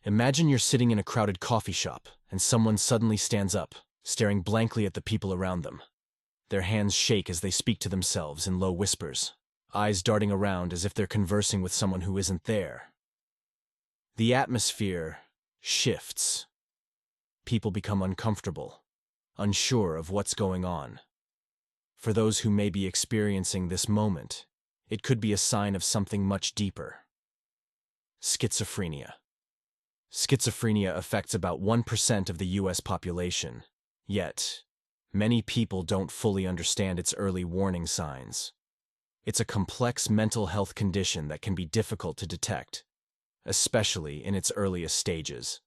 Imagine you're sitting in a crowded coffee shop, and someone suddenly stands up, staring blankly at the people around them. Their hands shake as they speak to themselves in low whispers, eyes darting around as if they're conversing with someone who isn't there. The atmosphere shifts. People become uncomfortable, unsure of what's going on. For those who may be experiencing this moment, it could be a sign of something much deeper. Schizophrenia. Schizophrenia affects about 1% of the US population, yet many people don't fully understand its early warning signs. It's a complex mental health condition that can be difficult to detect, especially in its earliest stages.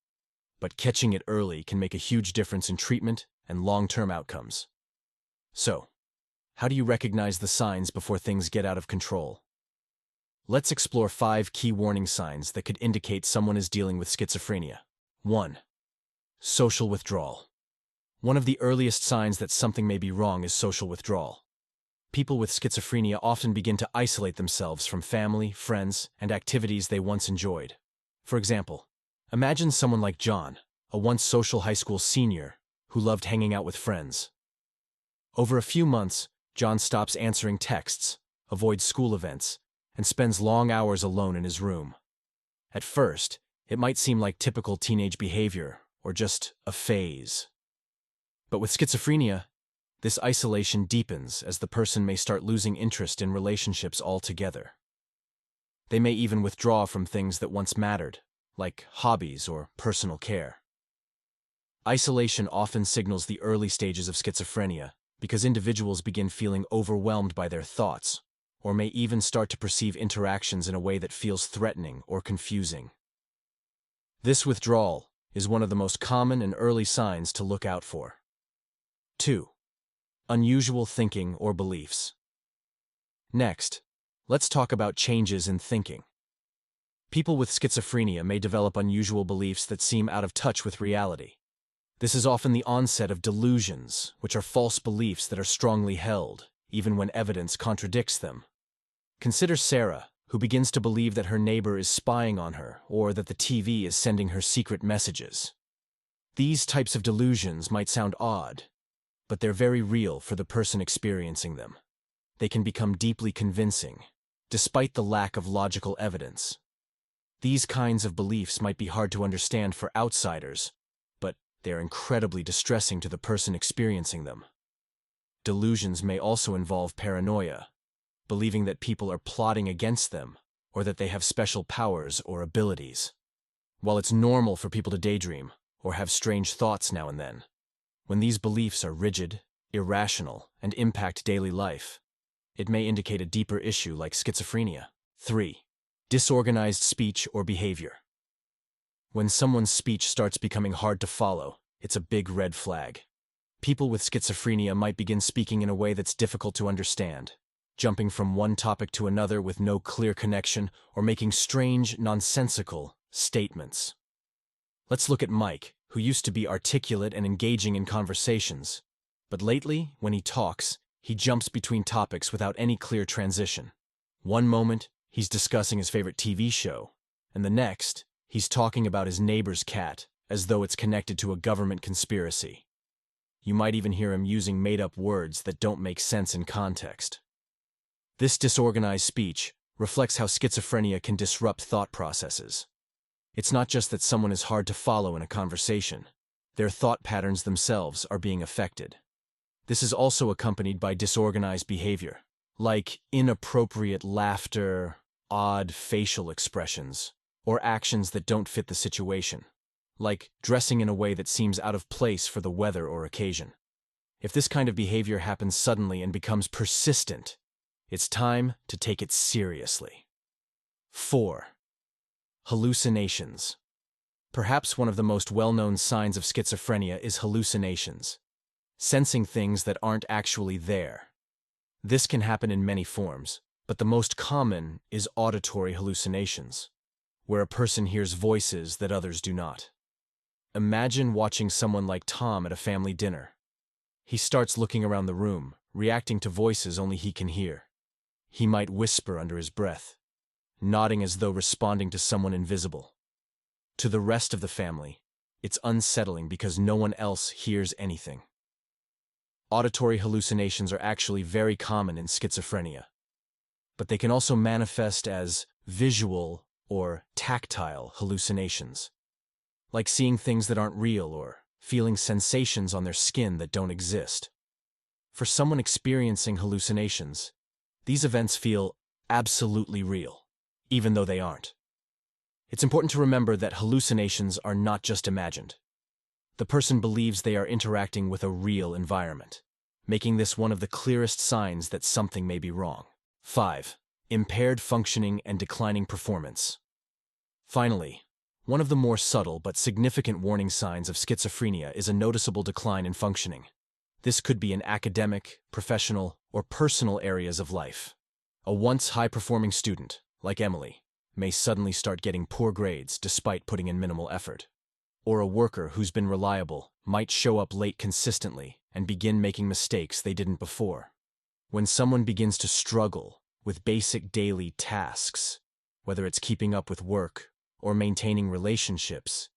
But catching it early can make a huge difference in treatment and long-term outcomes. So, how do you recognize the signs before things get out of control? Let's explore 5 key warning signs that could indicate someone is dealing with schizophrenia. 1. Social withdrawal. One of the earliest signs that something may be wrong is social withdrawal. People with schizophrenia often begin to isolate themselves from family, friends, and activities they once enjoyed. For example, imagine someone like John, a once social high school senior who loved hanging out with friends. Over a few months, John stops answering texts, avoids school events, and spends long hours alone in his room. At first, it might seem like typical teenage behavior or just a phase. But with schizophrenia, this isolation deepens as the person may start losing interest in relationships altogether. They may even withdraw from things that once mattered, like hobbies or personal care. Isolation often signals the early stages of schizophrenia because individuals begin feeling overwhelmed by their thoughts, or may even start to perceive interactions in a way that feels threatening or confusing. This withdrawal is one of the most common and early signs to look out for. 2. Unusual thinking or beliefs. Next, let's talk about changes in thinking. People with schizophrenia may develop unusual beliefs that seem out of touch with reality. This is often the onset of delusions, which are false beliefs that are strongly held, even when evidence contradicts them. Consider Sarah, who begins to believe that her neighbor is spying on her or that the TV is sending her secret messages. These types of delusions might sound odd, but they're very real for the person experiencing them. They can become deeply convincing, despite the lack of logical evidence. These kinds of beliefs might be hard to understand for outsiders, but they're incredibly distressing to the person experiencing them. Delusions may also involve paranoia, believing that people are plotting against them or that they have special powers or abilities. While it's normal for people to daydream or have strange thoughts now and then, when these beliefs are rigid, irrational, and impact daily life, it may indicate a deeper issue like schizophrenia. 3. Disorganized speech or behavior. When someone's speech starts becoming hard to follow, it's a big red flag. People with schizophrenia might begin speaking in a way that's difficult to understand, jumping from one topic to another with no clear connection or making strange, nonsensical statements. Let's look at Mike, who used to be articulate and engaging in conversations, but lately, when he talks, he jumps between topics without any clear transition. One moment, he's discussing his favorite TV show, and the next, he's talking about his neighbor's cat, as though it's connected to a government conspiracy. You might even hear him using made-up words that don't make sense in context. This disorganized speech reflects how schizophrenia can disrupt thought processes. It's not just that someone is hard to follow in a conversation. Their thought patterns themselves are being affected. This is also accompanied by disorganized behavior, like inappropriate laughter, odd facial expressions, or actions that don't fit the situation, like dressing in a way that seems out of place for the weather or occasion. If this kind of behavior happens suddenly and becomes persistent, it's time to take it seriously. 4. Hallucinations. Perhaps one of the most well-known signs of schizophrenia is hallucinations, sensing things that aren't actually there. This can happen in many forms, but the most common is auditory hallucinations, where a person hears voices that others do not. Imagine watching someone like Tom at a family dinner. He starts looking around the room, reacting to voices only he can hear. He might whisper under his breath, nodding as though responding to someone invisible. To the rest of the family, it's unsettling because no one else hears anything. Auditory hallucinations are actually very common in schizophrenia, but they can also manifest as visual or tactile hallucinations, like seeing things that aren't real or feeling sensations on their skin that don't exist. For someone experiencing hallucinations, these events feel absolutely real, even though they aren't. It's important to remember that hallucinations are not just imagined. The person believes they are interacting with a real environment, making this one of the clearest signs that something may be wrong. 5. Impaired functioning and declining performance. Finally, one of the more subtle but significant warning signs of schizophrenia is a noticeable decline in functioning. This could be in academic, professional, or personal areas of life. A once high-performing student, like Emily, may suddenly start getting poor grades despite putting in minimal effort. Or a worker who's been reliable might show up late consistently and begin making mistakes they didn't before. When someone begins to struggle with basic daily tasks, whether it's keeping up with work or maintaining relationships,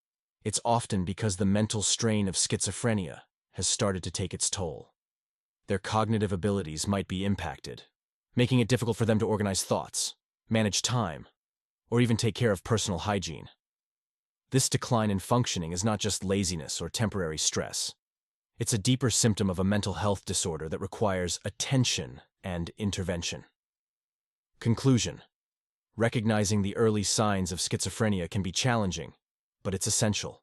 it's often because the mental strain of schizophrenia has started to take its toll. Their cognitive abilities might be impacted, making it difficult for them to organize thoughts, manage time, or even take care of personal hygiene. This decline in functioning is not just laziness or temporary stress. It's a deeper symptom of a mental health disorder that requires attention and intervention. Conclusion: recognizing the early signs of schizophrenia can be challenging, but it's essential.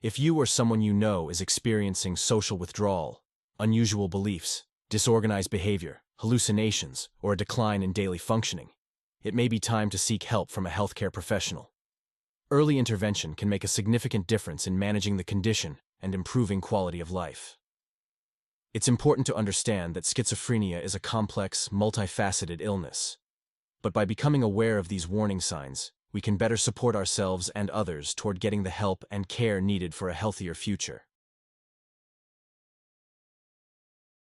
If you or someone you know is experiencing social withdrawal, unusual beliefs, disorganized behavior, hallucinations, or a decline in daily functioning, it may be time to seek help from a healthcare professional. Early intervention can make a significant difference in managing the condition and improving quality of life. It's important to understand that schizophrenia is a complex, multifaceted illness. But by becoming aware of these warning signs, we can better support ourselves and others toward getting the help and care needed for a healthier future.